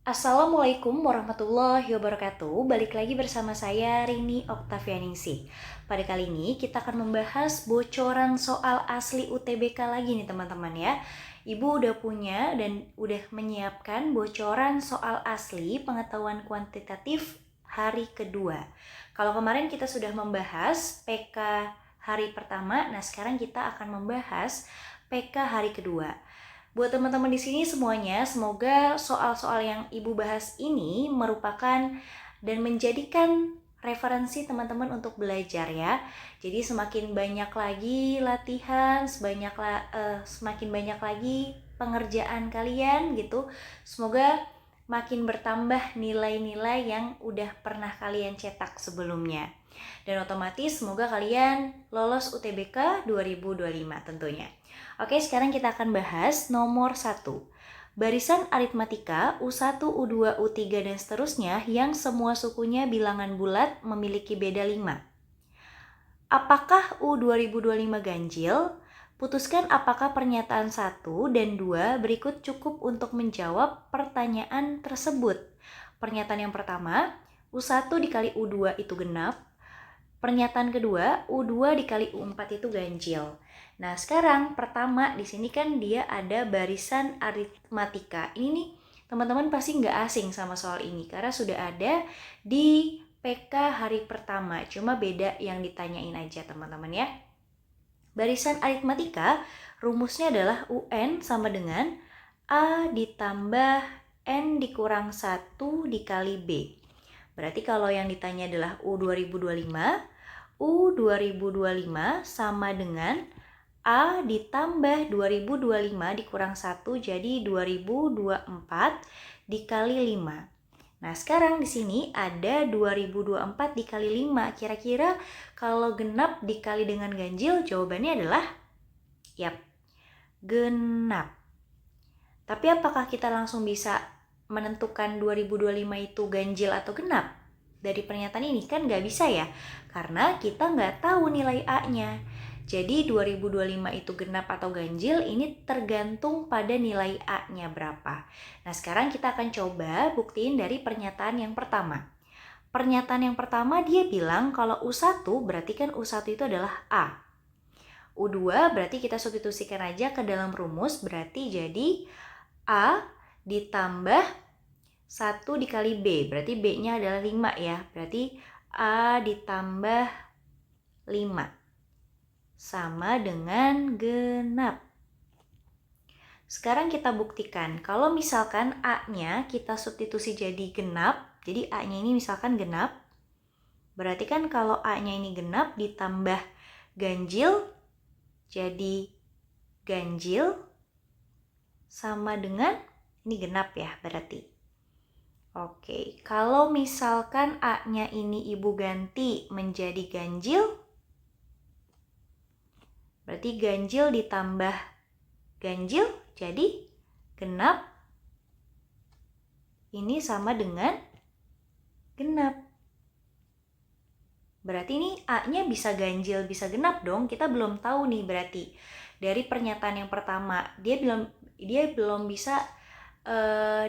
Assalamualaikum warahmatullahi wabarakatuh. Balik lagi bersama saya Rini Oktavianingsih. Pada kali ini kita akan membahas bocoran soal asli UTBK lagi nih teman-teman ya. Ibu udah punya dan udah menyiapkan bocoran soal asli pengetahuan kuantitatif hari kedua. Kalau kemarin kita sudah membahas PK hari pertama, nah sekarang kita akan membahas PK hari kedua. Buat teman-teman di sini semuanya, semoga soal-soal yang Ibu bahas ini merupakan dan menjadikan referensi teman-teman untuk belajar ya. Jadi semakin banyak lagi latihan, semakin banyak lagi pengerjaan kalian gitu. Semoga makin bertambah nilai-nilai yang udah pernah kalian cetak sebelumnya. Dan otomatis semoga kalian lolos UTBK 2025 tentunya. Oke, sekarang kita akan bahas nomor 1. Barisan aritmatika U1, U2, U3, dan seterusnya yang semua sukunya bilangan bulat memiliki beda 5. Apakah U2025 ganjil? Putuskan apakah pernyataan 1 dan 2 berikut cukup untuk menjawab pertanyaan tersebut. Pernyataan yang pertama, U1 dikali U2 itu genap. Pernyataan kedua, U2 dikali U4 itu ganjil. Nah, sekarang pertama di sini kan dia ada barisan aritmatika. Ini nih, teman-teman pasti nggak asing sama soal ini karena sudah ada di PK hari pertama. Cuma beda yang ditanyain aja teman-teman ya. Barisan aritmatika rumusnya adalah UN sama dengan A ditambah N dikurang 1 dikali B. Berarti kalau yang ditanya adalah U2025 sama dengan A ditambah 2025 dikurang 1 jadi 2024 dikali 5. Nah, sekarang di sini ada 2024 dikali 5. Kira-kira kalau genap dikali dengan ganjil jawabannya adalah genap. Tapi apakah kita langsung bisa menentukan 2025 itu ganjil atau genap? Dari pernyataan ini kan nggak bisa ya, karena kita nggak tahu nilai A-nya. Jadi 2025 itu genap atau ganjil ini tergantung pada nilai A-nya berapa. Nah, sekarang kita akan coba buktiin dari pernyataan yang pertama. Pernyataan yang pertama dia bilang kalau U1 berarti kan U1 itu adalah A. U2 berarti kita substitusikan aja ke dalam rumus, berarti jadi A ditambah 1 dikali B, berarti B-nya adalah 5 ya. Berarti A ditambah 5 sama dengan genap. Sekarang kita buktikan, kalau misalkan A-nya kita substitusi jadi genap, jadi A-nya ini misalkan genap, berarti kan kalau A-nya ini genap ditambah ganjil, jadi ganjil sama dengan, ini genap ya berarti. Oke, kalau misalkan A-nya ini Ibu ganti menjadi ganjil, berarti ganjil ditambah ganjil jadi genap. Ini sama dengan genap. Berarti ini A-nya bisa ganjil, bisa genap dong. Kita belum tahu nih berarti. Dari pernyataan yang pertama, dia belum bisa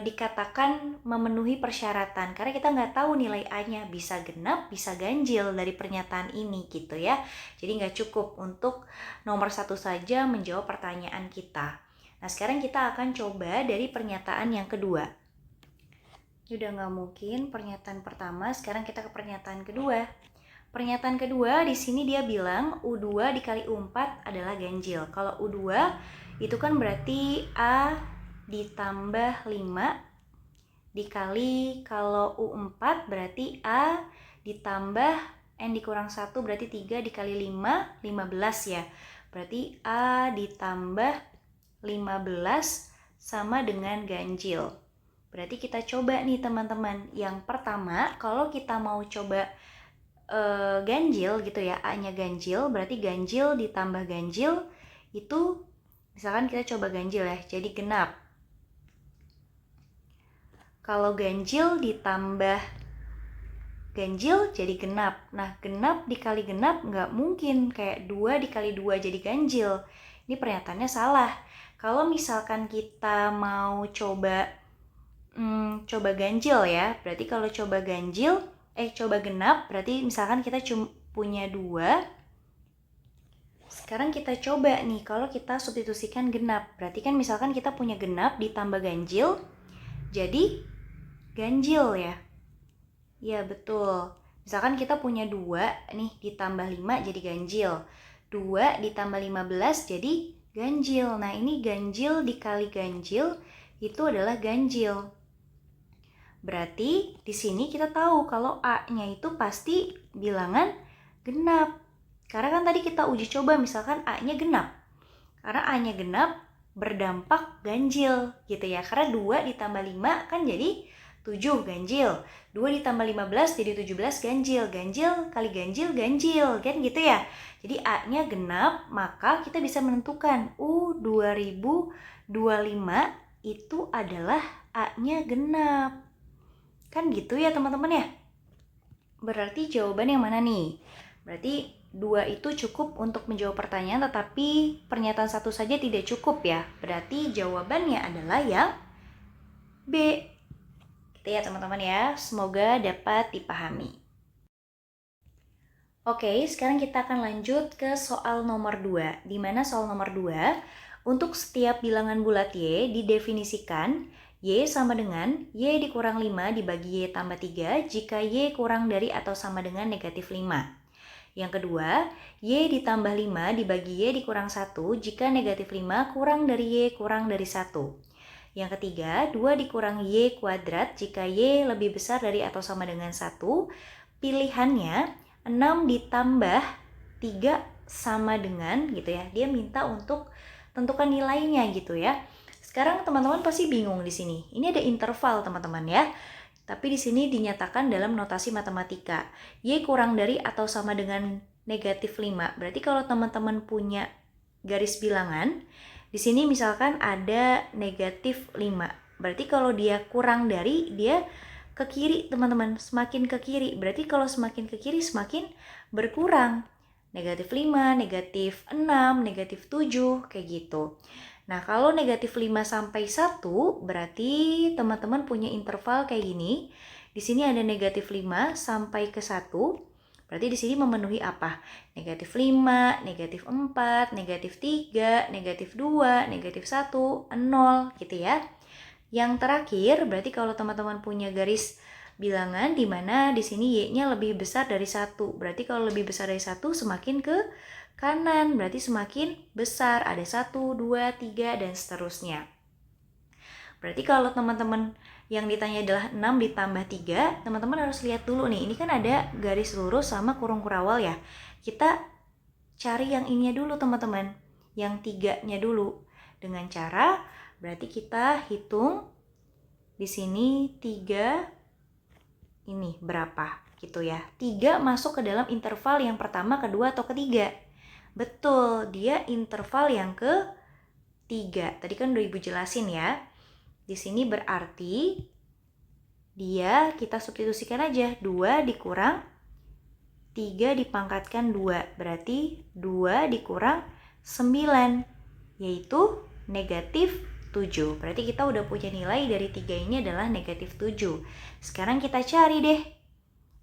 dikatakan memenuhi persyaratan karena kita nggak tahu nilai A-nya bisa genap, bisa ganjil dari pernyataan ini gitu ya. Jadi nggak cukup untuk nomor 1 saja menjawab pertanyaan kita. Nah, sekarang kita akan coba dari pernyataan yang kedua. Udah nggak mungkin pernyataan pertama, sekarang kita ke pernyataan kedua. Pernyataan kedua di sini dia bilang U2 dikali U4 adalah ganjil. Kalau U2 itu kan berarti A ditambah 5 dikali, kalau U4 berarti A ditambah N dikurang 1 berarti 3 dikali 5, 15 ya. Berarti A ditambah 15 sama dengan ganjil. Berarti kita coba nih teman-teman. Yang pertama, kalau kita mau coba ganjil gitu ya, A-nya ganjil, berarti ganjil ditambah ganjil itu, misalkan kita coba ganjil ya, jadi genap. Kalau ganjil ditambah ganjil jadi genap. Nah, genap dikali genap nggak mungkin kayak 2 dikali 2 jadi ganjil. Ini pernyataannya salah. Kalau misalkan kita mau coba coba ganjil ya. Berarti kalau coba genap, berarti misalkan kita punya 2. Sekarang kita coba nih, kalau kita substitusikan genap. Berarti kan misalkan kita punya genap ditambah ganjil, jadi ganjil ya. Ya betul. Misalkan kita punya 2 nih ditambah 5 jadi ganjil. 2 ditambah 15 jadi ganjil. Nah ini ganjil dikali ganjil itu adalah ganjil. Berarti di sini kita tahu kalau A-nya itu pasti bilangan genap. Karena kan tadi kita uji coba misalkan A-nya genap. Karena A-nya genap berdampak ganjil gitu ya. Karena 2 ditambah 5 kan jadi 7 ganjil. 2 ditambah 15 jadi 17 ganjil. Ganjil kali ganjil, ganjil. Kan gitu ya. Jadi A-nya genap, maka kita bisa menentukan 2025 itu adalah A-nya genap. Kan gitu ya teman-teman ya. Berarti jawaban yang mana nih? Berarti 2 itu cukup untuk menjawab pertanyaan, tetapi pernyataan 1 saja tidak cukup ya. Berarti jawabannya adalah yang B. Gitu ya teman-teman ya. Semoga dapat dipahami. Oke, sekarang kita akan lanjut ke soal nomor 2. Di mana soal nomor 2, untuk setiap bilangan bulat Y didefinisikan Y sama dengan Y dikurang 5 dibagi Y tambah 3 jika Y kurang dari atau sama dengan negatif 5. Yang kedua, Y ditambah 5 dibagi Y dikurang 1 jika negatif 5 kurang dari Y kurang dari 1. Yang ketiga, 2 dikurang Y kuadrat jika Y lebih besar dari atau sama dengan 1. Pilihannya 6 ditambah 3 sama dengan gitu ya. Dia minta untuk tentukan nilainya gitu ya. Sekarang teman-teman pasti bingung di sini. Ini ada interval teman-teman ya. Tapi di sini dinyatakan dalam notasi matematika. Y kurang dari atau sama dengan negatif 5. Berarti kalau teman-teman punya garis bilangan, di sini misalkan ada negatif 5. Berarti kalau dia kurang dari, dia ke kiri teman-teman, semakin ke kiri. Berarti kalau semakin ke kiri semakin berkurang. Negatif 5, negatif 6, negatif 7, kayak gitu. Nah kalau negatif 5 sampai 1, berarti teman-teman punya interval kayak gini. Di sini ada negatif 5 sampai ke 1. Berarti di sini memenuhi apa? Negatif 5, negatif 4, negatif 3, negatif 2, negatif 1, 0 gitu ya. Yang terakhir, berarti kalau teman-teman punya garis bilangan di mana di sini Y-nya lebih besar dari 1. Berarti kalau lebih besar dari 1 semakin ke kanan, berarti semakin besar. Ada 1, 2, 3, dan seterusnya. Berarti kalau teman-teman yang ditanya adalah 6 ditambah 3, teman-teman harus lihat dulu nih. Ini kan ada garis lurus sama kurung kurawal ya. Kita cari yang ininya dulu teman-teman. Yang 3-nya dulu. Dengan cara berarti kita hitung di sini 3 ini berapa gitu ya. 3 masuk ke dalam interval yang pertama, kedua, atau ketiga. Betul, dia interval yang ke-3. Tadi kan udah Ibu jelasin ya. Di sini berarti dia kita substitusikan aja. 2 dikurang 3 dipangkatkan 2. Berarti 2 dikurang 9, yaitu negatif 7. Berarti kita udah punya nilai dari 3 ini adalah negatif 7. Sekarang kita cari deh.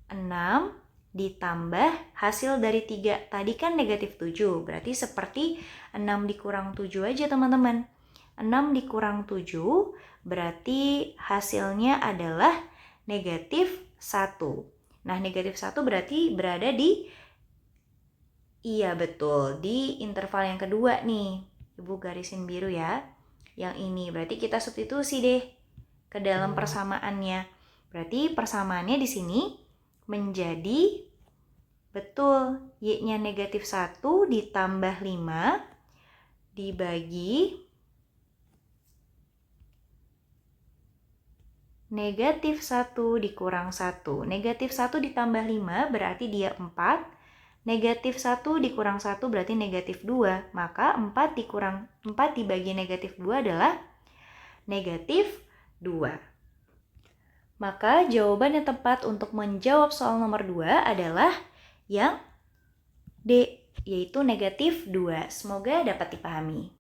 6 ditambah hasil dari 3. Tadi kan negatif 7. Berarti seperti 6 dikurang 7 aja teman-teman. 6 dikurang 7 berarti hasilnya adalah negatif 1. Nah negatif 1 berarti berada di, iya betul, di interval yang kedua nih. Ibu garisin biru ya. Yang ini berarti kita substitusi deh ke dalam persamaannya. Berarti persamaannya di sini menjadi betul Y-nya negatif 1 ditambah 5 dibagi negatif 1 dikurang 1. Negatif 1 ditambah 5 berarti dia 4. Negatif 1 dikurang 1 berarti negatif 2. Maka 4 dibagi negatif 2 adalah negatif 2. Maka jawaban yang tepat untuk menjawab soal nomor 2 adalah yang D, yaitu negatif 2. Semoga dapat dipahami.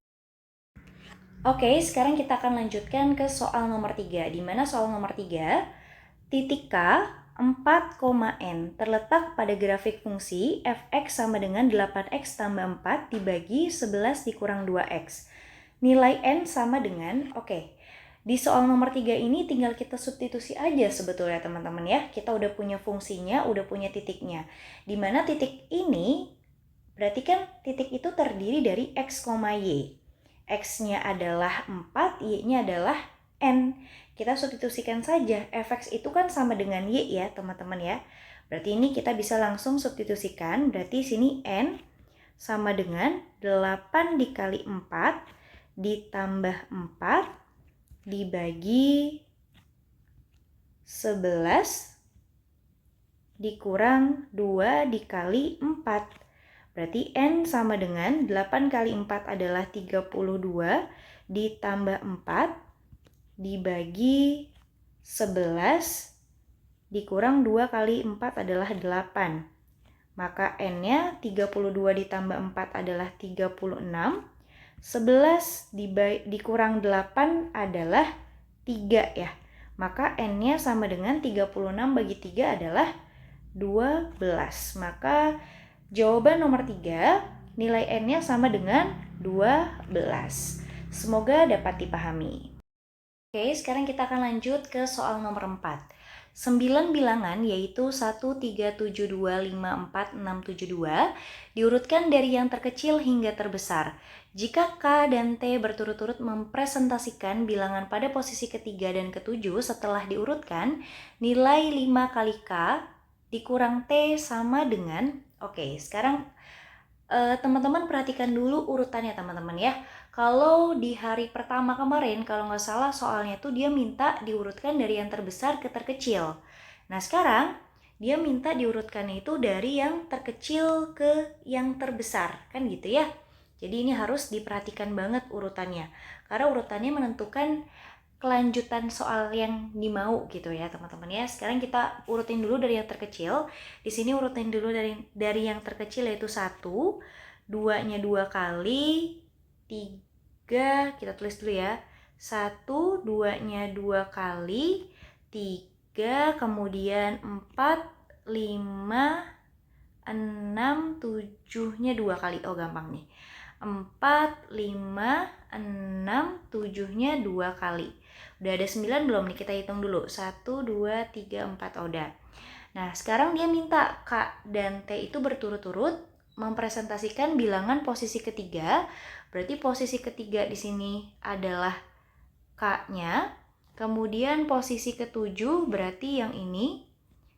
Oke, sekarang kita akan lanjutkan ke soal nomor 3, di mana soal nomor 3, titik K 4,n terletak pada grafik fungsi fx sama dengan 8x tambah 4 dibagi 11 dikurang 2x. Nilai n sama dengan, di soal nomor 3 ini tinggal kita substitusi aja sebetulnya teman-teman ya. Kita udah punya fungsinya, udah punya titiknya. Dimana titik ini, berarti kan titik itu terdiri dari x, y. X-nya adalah 4, Y-nya adalah N. Kita substitusikan saja, fx itu kan sama dengan Y ya teman-teman ya. Berarti ini kita bisa langsung substitusikan, berarti sini N sama dengan 8 dikali 4 ditambah 4 dibagi 11 dikurang 2 dikali 4. Berarti N sama dengan 8 kali 4 adalah 32 ditambah 4 dibagi 11 dikurang 2 kali 4 adalah 8. Maka N-nya 32 ditambah 4 adalah 36. 11 dikurang 8 adalah 3 ya. Maka N-nya sama dengan 36 bagi 3 adalah 12. Maka jawaban nomor 3, nilai N-nya sama dengan 12. Semoga dapat dipahami. Oke, sekarang kita akan lanjut ke soal nomor 4. 9 bilangan yaitu 1, 3, 7, 2, 5, 4, 6, 7, 2 diurutkan dari yang terkecil hingga terbesar. Jika K dan T berturut-turut mempresentasikan bilangan pada posisi ketiga dan ketujuh setelah diurutkan, nilai 5 kali K dikurang T sama dengan, sekarang teman-teman perhatikan dulu urutannya teman-teman ya. Kalau di hari pertama kemarin, kalau nggak salah soalnya tuh dia minta diurutkan dari yang terbesar ke terkecil. Nah sekarang dia minta diurutkannya itu dari yang terkecil ke yang terbesar, kan gitu ya. Jadi ini harus diperhatikan banget urutannya, karena urutannya menentukan kelanjutan soal yang dimau gitu ya teman-teman ya. Sekarang kita urutin dulu dari yang terkecil. Di sini urutin dulu dari yang terkecil yaitu 1, 2-nya 2 kali, 3, kita tulis dulu ya. 1, 2-nya 2 kali, 3, kemudian 4, 5, 6, 7-nya 2 kali. Oh gampang nih. 4, 5, 6, 7-nya 2 kali. Udah ada 9 belum nih? Kita hitung dulu. 1, 2, 3, 4. Oh, udah. Nah, sekarang dia minta K dan T itu berturut-turut mempresentasikan bilangan posisi ketiga. Berarti posisi ketiga di sini adalah K-nya. Kemudian posisi ketujuh berarti yang ini.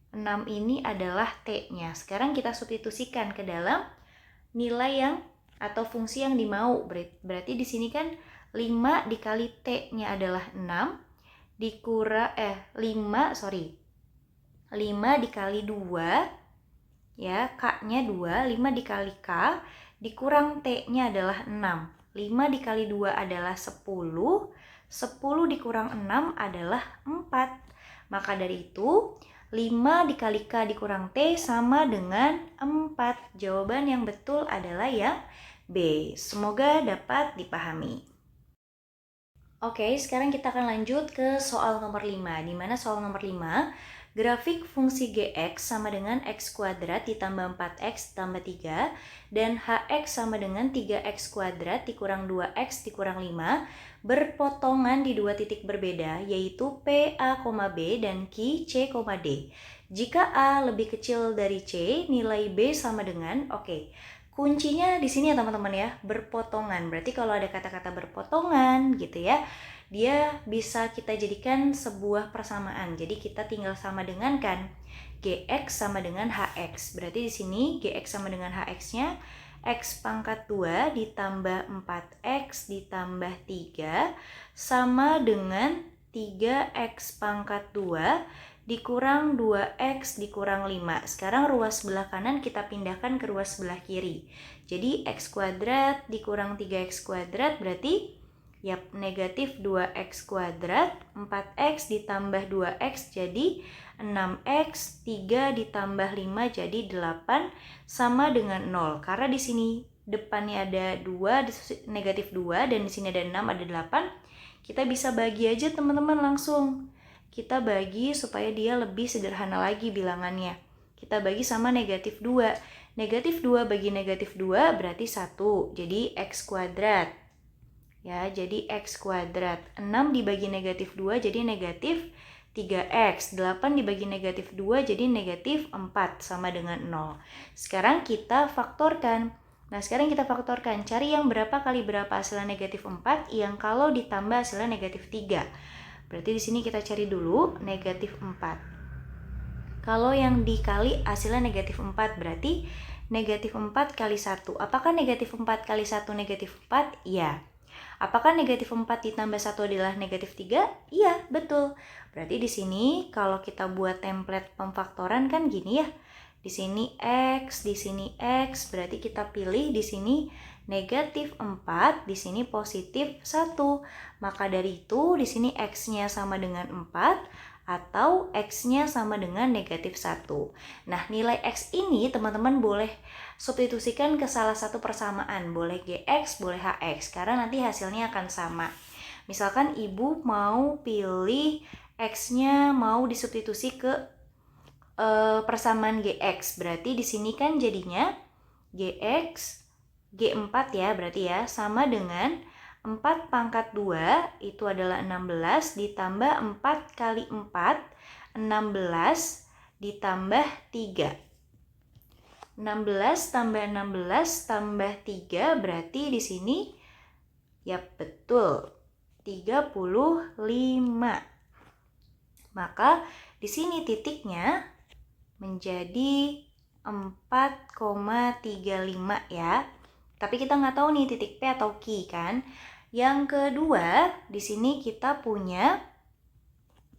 6 ini adalah T-nya. Sekarang kita substitusikan ke dalam nilai yang atau fungsi yang dimau. Berarti di sini kan 5 dikali T-nya adalah 6 dikurang 5 dikali 2 ya, K-nya 2, 5 dikali K dikurang T-nya adalah 6. 5 dikali 2 adalah 10, 10 dikurang 6 adalah 4. Maka dari itu 5 dikali K dikurang T sama dengan 4. Jawaban yang betul adalah yang B. Semoga dapat dipahami. Oke, sekarang kita akan lanjut ke soal nomor 5. Di mana soal nomor 5, grafik fungsi Gx sama dengan x kuadrat ditambah 4x tambah 3 dan hx sama dengan 3x kuadrat dikurang 2x dikurang 5 berpotongan di dua titik berbeda yaitu P, A, B dan Q, C, D. Jika A lebih kecil dari C, nilai B sama dengan, kuncinya di sini ya teman-teman ya, berpotongan. Berarti kalau ada kata-kata berpotongan gitu ya, dia bisa kita jadikan sebuah persamaan. Jadi kita tinggal sama dengan kan Gx sama dengan Hx. Berarti di sini Gx sama dengan Hx-nya x pangkat 2 ditambah 4x ditambah 3 sama dengan 3x pangkat 2 dikurang 2x dikurang 5. Sekarang ruas sebelah kanan kita pindahkan ke ruas sebelah kiri. Jadi x kuadrat dikurang 3x kuadrat berarti negatif 2x kuadrat, 4x ditambah 2x jadi 6x, 3 ditambah 5 jadi 8 sama dengan 0. Karena di sini depannya ada 2, negatif 2, dan di sini ada 6, ada 8. Kita bisa bagi aja teman-teman langsung. Kita bagi supaya dia lebih sederhana lagi bilangannya. Kita bagi sama negatif 2. Negatif 2 bagi negatif 2 berarti 1. Jadi X kuadrat. Ya, jadi X kuadrat. 6 dibagi negatif 2 jadi negatif 3X. 8 dibagi negatif 2 jadi negatif 4 sama dengan 0. Sekarang kita faktorkan. Nah, sekarang kita faktorkan. Cari yang berapa kali berapa hasilnya negatif 4, yang kalau ditambah hasilnya negatif 3. Berarti di sini kita cari dulu negatif 4. Kalau yang dikali hasilnya negatif 4, berarti negatif 4 kali 1. Apakah negatif 4 kali 1 negatif 4? Iya. Apakah negatif 4 ditambah 1 adalah negatif 3? Iya, betul. Berarti di sini kalau kita buat template pemfaktoran kan gini ya. Di sini X, di sini X, berarti kita pilih di sini negatif 4, di sini positif 1. Maka dari itu di sini X-nya sama dengan 4 atau X-nya sama dengan negatif 1. Nah, nilai X ini teman-teman boleh substitusikan ke salah satu persamaan. Boleh GX, boleh HX, karena nanti hasilnya akan sama. Misalkan ibu mau pilih X-nya mau disubstitusi ke persamaan GX, berarti di sini kan jadinya GX G4 ya, berarti ya sama dengan 4 pangkat 2 itu adalah 16 ditambah 4 kali 4 16 ditambah 3. 16 tambah 16 tambah 3 berarti di sini ya betul 35. Maka di sini titiknya menjadi 4,35 ya. Tapi kita nggak tahu nih titik P atau Q kan. Yang kedua, di sini kita punya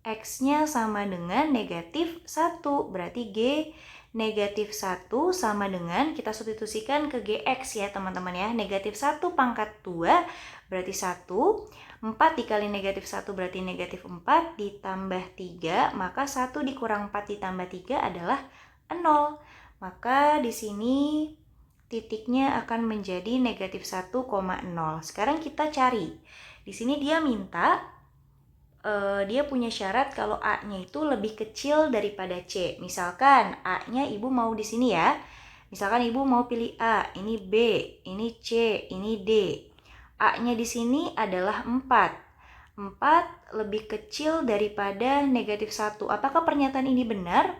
X-nya sama dengan negatif 1. Berarti G negatif 1 sama dengan, kita substitusikan ke GX ya teman-teman ya. Negatif 1 pangkat 2 berarti 1. 4 dikali negatif 1 berarti negatif 4 ditambah 3. Maka 1 dikurang 4 ditambah 3 adalah 0. Maka di sini titiknya akan menjadi negatif 1,0. Sekarang kita cari. Di sini dia minta, dia punya syarat kalau A-nya itu lebih kecil daripada C. Misalkan A-nya ibu mau di sini ya. Misalkan ibu mau pilih A, ini B, ini C, ini D. A-nya di sini adalah 4. 4 lebih kecil daripada negatif 1. Apakah pernyataan ini benar?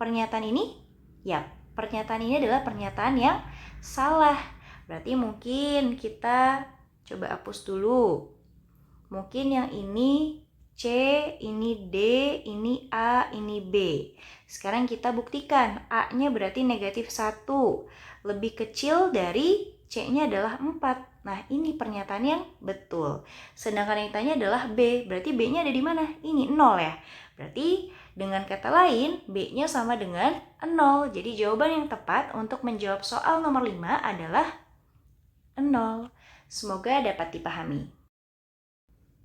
Pernyataan ini? Ya, pernyataan ini adalah pernyataan yang salah. Berarti mungkin kita coba hapus dulu. Mungkin yang ini C, ini D, ini A, ini B. Sekarang kita buktikan. A-nya berarti negatif 1. Lebih kecil dari C-nya adalah 4. Nah, ini pernyataan yang betul. Sedangkan yang ditanya adalah B. Berarti B-nya ada di mana? Ini 0 ya. Berarti dengan kata lain, B-nya sama dengan 0. Jadi jawaban yang tepat untuk menjawab soal nomor 5 adalah 0. Semoga dapat dipahami.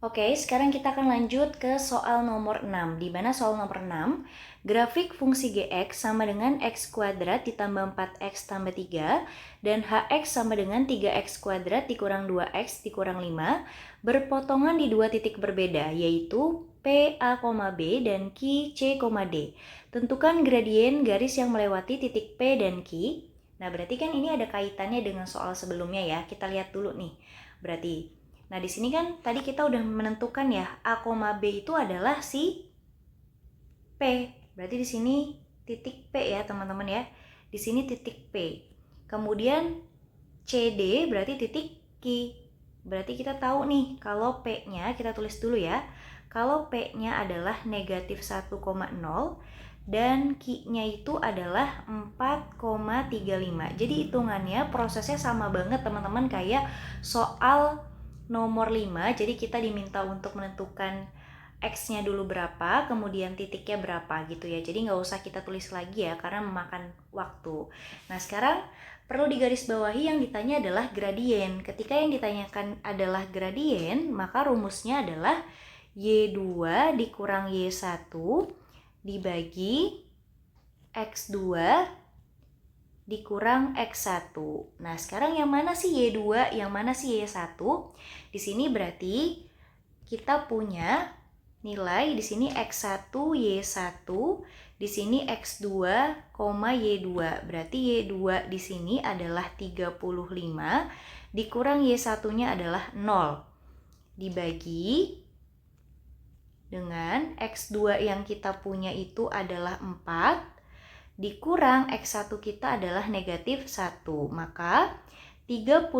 Oke, sekarang kita akan lanjut ke soal nomor 6. Di mana soal nomor 6, grafik fungsi Gx sama dengan X kuadrat ditambah 4X tambah 3 dan Hx sama dengan 3X kuadrat dikurang 2X dikurang 5 berpotongan di dua titik berbeda, yaitu P, A, B dan Q, C, D. Tentukan gradien garis yang melewati titik P dan Q. Nah, berarti kan ini ada kaitannya dengan soal sebelumnya ya. Kita lihat dulu nih. Berarti nah, di sini kan tadi kita udah menentukan ya, A, B itu adalah si P. Berarti di sini titik P ya, teman-teman ya. Di sini titik P. Kemudian CD berarti titik Q. Berarti kita tahu nih, kalau P-nya kita tulis dulu ya. Kalau P-nya adalah negatif 1,0 dan Q-nya itu adalah 4,35. Jadi hitungannya prosesnya sama banget teman-teman kayak soal nomor 5, jadi kita diminta untuk menentukan X-nya dulu berapa, kemudian titiknya berapa gitu ya. Jadi nggak usah kita tulis lagi ya, karena memakan waktu. Nah, sekarang perlu digarisbawahi yang ditanya adalah gradien. Ketika yang ditanyakan adalah gradien, maka rumusnya adalah Y2 dikurang Y1 dibagi X2 dikurang X1. Nah, sekarang yang mana sih Y2, yang mana sih Y1? Di sini berarti kita punya nilai di sini X1, Y1, di sini X2, Y2. Berarti Y2 di sini adalah 35, dikurang Y1-nya adalah 0. Dibagi dengan X2 yang kita punya itu adalah 4, dikurang X1 kita adalah negatif 1. Maka 35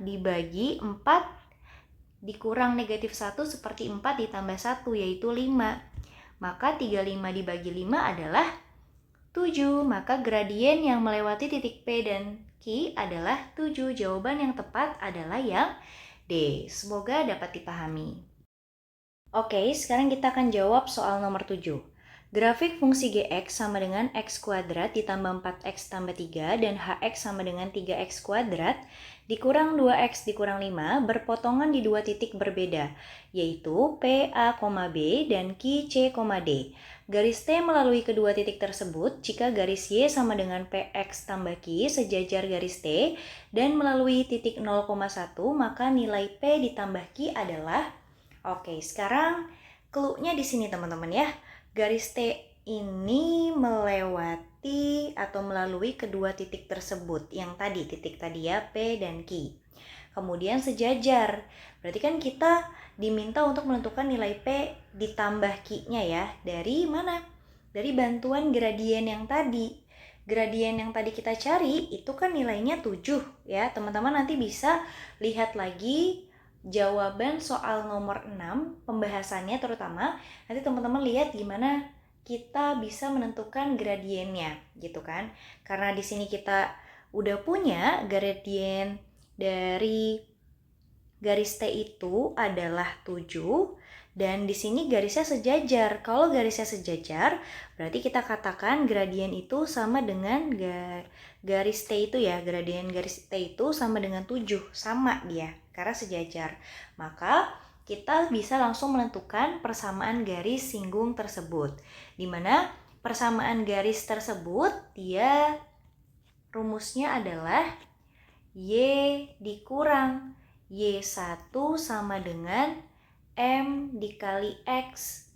dibagi 4 dikurang negatif 1 seperti 4 ditambah 1 yaitu 5. Maka 35 dibagi 5 adalah 7. Maka gradien yang melewati titik P dan Q adalah 7. Jawaban yang tepat adalah yang D. Semoga dapat dipahami. Oke, sekarang kita akan jawab soal nomor 7. Grafik fungsi Gx sama dengan X kuadrat ditambah 4X tambah 3 dan Hx sama dengan 3X kuadrat dikurang 2X dikurang 5 berpotongan di dua titik berbeda, yaitu PA, B dan QC, D. Garis T melalui kedua titik tersebut jika garis Y sama dengan PX tambah Q sejajar garis T dan melalui titik 0,1 maka nilai P ditambah Q adalah. Oke, sekarang clue-nya di sini teman-teman ya. Garis T ini melewati atau melalui kedua titik tersebut. Yang tadi, titik tadi ya, P dan Q. Kemudian sejajar. Berarti kan kita diminta untuk menentukan nilai P ditambah Q-nya ya. Dari mana? Dari bantuan gradien yang tadi. Gradien yang tadi kita cari itu kan nilainya 7 ya. Teman-teman nanti bisa lihat lagi jawaban soal nomor 6, pembahasannya terutama, nanti teman-teman lihat gimana kita bisa menentukan gradiennya, gitu kan. Karena di sini kita udah punya gradien dari garis T itu adalah 7, dan di sini garisnya sejajar. Kalau garisnya sejajar, berarti kita katakan gradien itu sama dengan garis T itu ya, gradien garis T itu sama dengan 7, sama dia. Karena sejajar, maka kita bisa langsung menentukan persamaan garis singgung tersebut. Dimana persamaan garis tersebut dia rumusnya adalah Y dikurang Y1 sama dengan M dikali X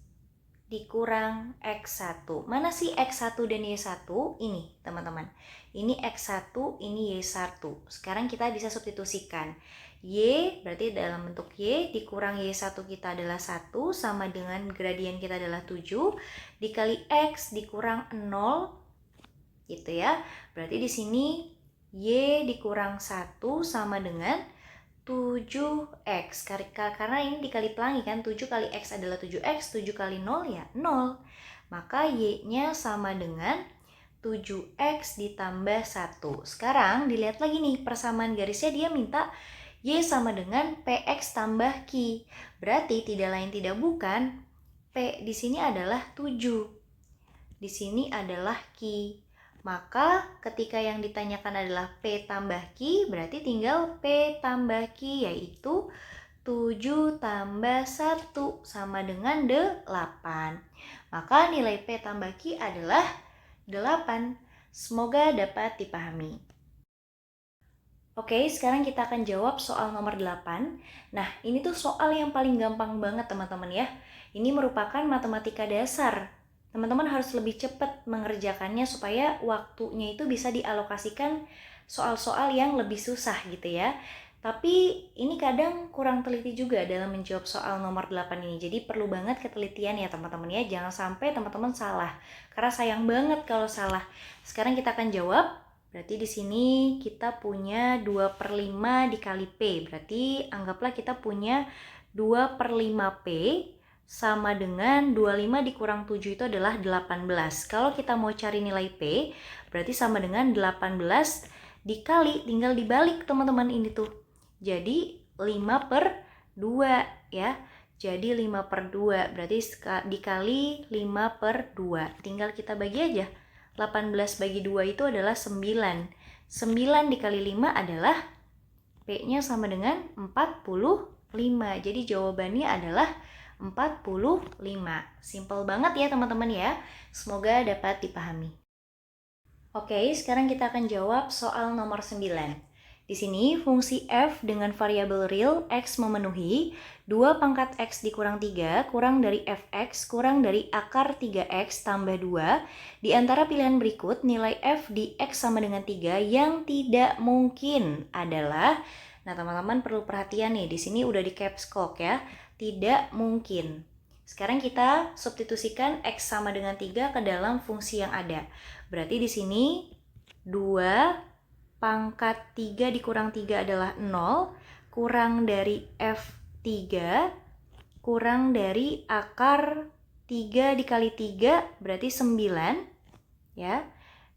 dikurang X1. Mana sih X1 dan Y1? Ini teman-teman. Ini X1, ini Y1. Sekarang kita bisa substitusikan. Y berarti dalam bentuk Y dikurang Y1 kita adalah 1 sama dengan gradien kita adalah 7 dikali X dikurang 0 gitu ya. Berarti di sini Y dikurang 1 sama dengan 7X. Karena ini dikali pelangi kan, 7 kali X adalah 7X, 7 kali 0 ya 0. Maka Y-nya sama dengan 7X ditambah 1. Sekarang dilihat lagi nih persamaan garisnya, dia minta Y sama dengan PX tambah Q. Berarti tidak lain tidak bukan P di sini adalah 7. Di sini adalah Q. Maka ketika yang ditanyakan adalah P tambah Q, berarti tinggal P tambah Q yaitu 7 tambah 1 sama dengan 8. Maka nilai P tambah Q adalah 8. Semoga dapat dipahami. Oke, sekarang kita akan jawab soal nomor 8. Nah, ini tuh soal yang paling gampang banget teman-teman ya. Ini merupakan matematika dasar. Teman-teman harus lebih cepat mengerjakannya supaya waktunya itu bisa dialokasikan soal-soal yang lebih susah gitu ya. Tapi ini kadang kurang teliti juga dalam menjawab soal nomor 8 ini. Jadi perlu banget ketelitian ya teman-teman ya. Jangan sampai teman-teman salah. Karena sayang banget kalau salah. Sekarang kita akan jawab. Berarti di sini kita punya 2/5 dikali P. Berarti anggaplah kita punya 2/5 P sama dengan 25 dikurang 7 itu adalah 18. Kalau kita mau cari nilai P, berarti sama dengan 18 dikali, tinggal dibalik teman-teman ini tuh. Jadi 5/2 ya. Jadi 5/2 berarti dikali 5/2. Tinggal kita bagi aja. 18 bagi 2 itu adalah 9. 9 dikali 5 adalah P-nya sama dengan 45. Jadi jawabannya adalah 45. Simple banget ya teman-teman ya. Semoga dapat dipahami. Oke, sekarang kita akan jawab soal nomor 9. Di sini fungsi f dengan variabel real x memenuhi 2 pangkat x dikurang 3 kurang dari fx kurang dari akar 3x tambah 2. Di antara pilihan berikut nilai f di x sama dengan 3 yang tidak mungkin adalah. Nah, teman-teman perlu perhatian nih, di sini udah di caps lock ya. Tidak mungkin. Sekarang kita substitusikan x sama dengan 3 ke dalam fungsi yang ada. Berarti di sini 2 pangkat 3 dikurang 3 adalah 0, kurang dari F3, kurang dari akar 3 dikali 3, berarti 9, ya.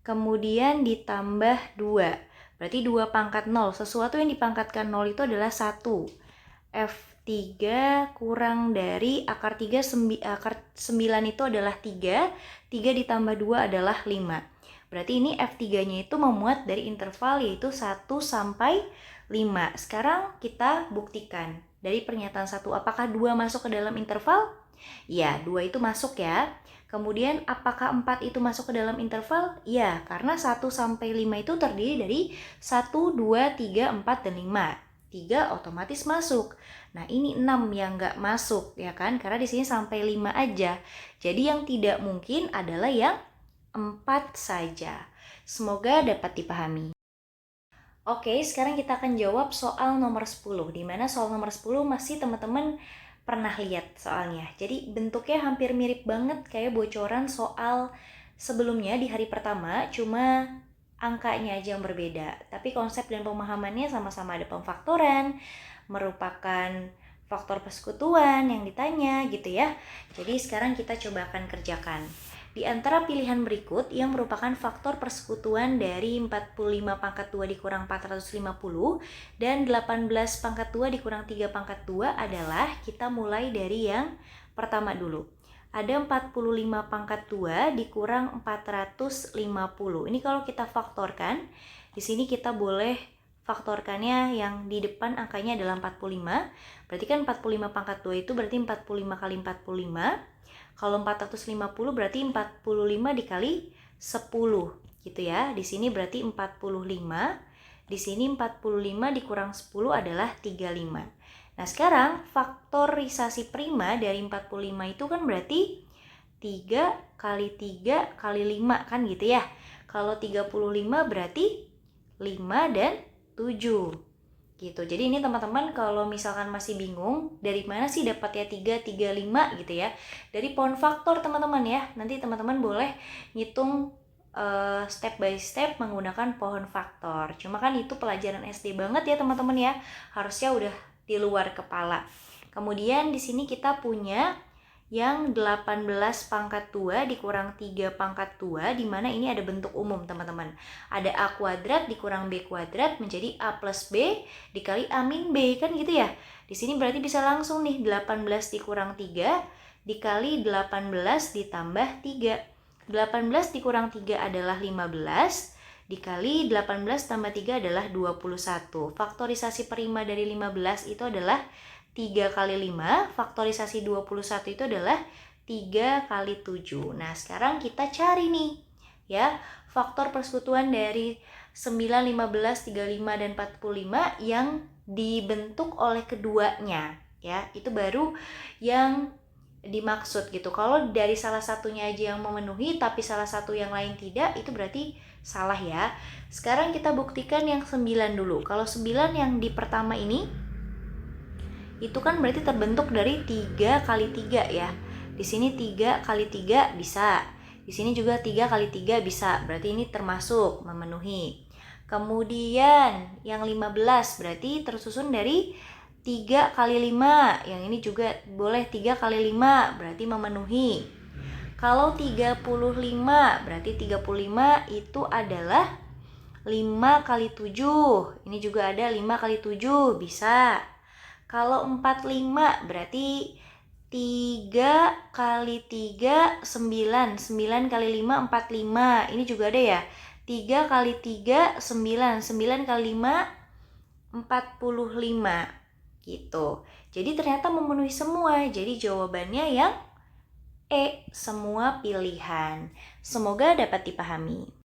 Kemudian ditambah 2, berarti 2 pangkat 0, sesuatu yang dipangkatkan 0 itu adalah 1. F3 kurang dari akar 3, akar 9 itu adalah 3, 3 ditambah 2 adalah 5. Berarti ini F3-nya itu memuat dari interval yaitu 1 sampai 5. Sekarang kita buktikan. Dari pernyataan 1, apakah 2 masuk ke dalam interval? Ya, 2 itu masuk ya. Kemudian apakah 4 itu masuk ke dalam interval? Ya, karena 1 sampai 5 itu terdiri dari 1, 2, 3, 4, dan 5. 3 otomatis masuk. Nah, ini 6 yang nggak masuk ya kan? Karena di sini sampai 5 aja. Jadi yang tidak mungkin adalah yang 4 saja. Semoga dapat dipahami. Oke, sekarang kita akan jawab soal nomor 10. Di mana soal nomor 10 masih teman-teman pernah lihat soalnya. Jadi bentuknya hampir mirip banget kayak bocoran soal sebelumnya di hari pertama, cuma angkanya aja yang berbeda. Tapi konsep dan pemahamannya sama-sama, ada pemfaktoran, merupakan faktor persekutuan yang ditanya gitu ya. Jadi sekarang kita coba akan kerjakan. Di antara pilihan berikut yang merupakan faktor persekutuan dari 45 pangkat 2 dikurang 450 dan 18 pangkat 2 dikurang 3 pangkat 2 adalah, kita mulai dari yang pertama dulu. Ada 45 pangkat 2 dikurang 450. Ini kalau kita faktorkan, di sini kita boleh faktorkannya yang di depan angkanya adalah 45. Berarti kan 45 pangkat 2 itu berarti 45 kali 45. Kalau 450 berarti 45 dikali 10 gitu ya. Di sini berarti 45. Di sini 45 dikurang 10 adalah 35. Nah, sekarang faktorisasi prima dari 45 itu kan berarti 3 kali 3 kali 5 kan gitu ya. Kalau 35 berarti 5 dan 7 gitu. Jadi ini teman-teman kalau misalkan masih bingung dari mana sih dapatnya 3, 3, 5 gitu ya, dari pohon faktor teman-teman ya. Nanti teman-teman boleh ngitung step by step menggunakan pohon faktor. Cuma kan itu pelajaran SD banget ya teman-teman ya, harusnya udah di luar kepala. Kemudian di sini kita punya yang 18 pangkat 2 dikurang 3 pangkat 2, di mana ini ada bentuk umum teman-teman. Ada A kuadrat dikurang B kuadrat menjadi A plus B dikali A min B, kan gitu ya. Di sini berarti bisa langsung nih, 18 dikurang 3 dikali 18 ditambah 3. 18 dikurang 3 adalah 15, dikali 18 tambah 3 adalah 21. Faktorisasi prima dari 15 itu adalah 3 kali 5, faktorisasi 21 itu adalah 3 kali 7. Nah, sekarang kita cari nih, ya, faktor persekutuan dari 9, 15, 35, dan 45 yang dibentuk oleh keduanya, ya. Itu baru yang dimaksud gitu. Kalau dari salah satunya aja yang memenuhi, tapi salah satu yang lain tidak, itu berarti salah ya. Sekarang kita buktikan yang 9 dulu. Kalau 9 yang di pertama ini, itu kan berarti terbentuk dari 3 kali 3 ya. Di sini 3 kali 3 bisa. Di sini juga 3 kali 3 bisa. Berarti ini termasuk memenuhi. Kemudian yang 15 berarti tersusun dari 3 kali 5. Yang ini juga boleh 3 kali 5 berarti memenuhi. Kalau 35 berarti 35 itu adalah 5 kali 7. Ini juga ada 5 kali 7 bisa. Kalau 45 berarti 3 kali 3 9. 9 kali 5 45. Ini juga ada ya. 3 kali 3 9. 9 kali 5 45 gitu. Jadi ternyata memenuhi semua. Jadi jawabannya yang E, semua pilihan. Semoga dapat dipahami.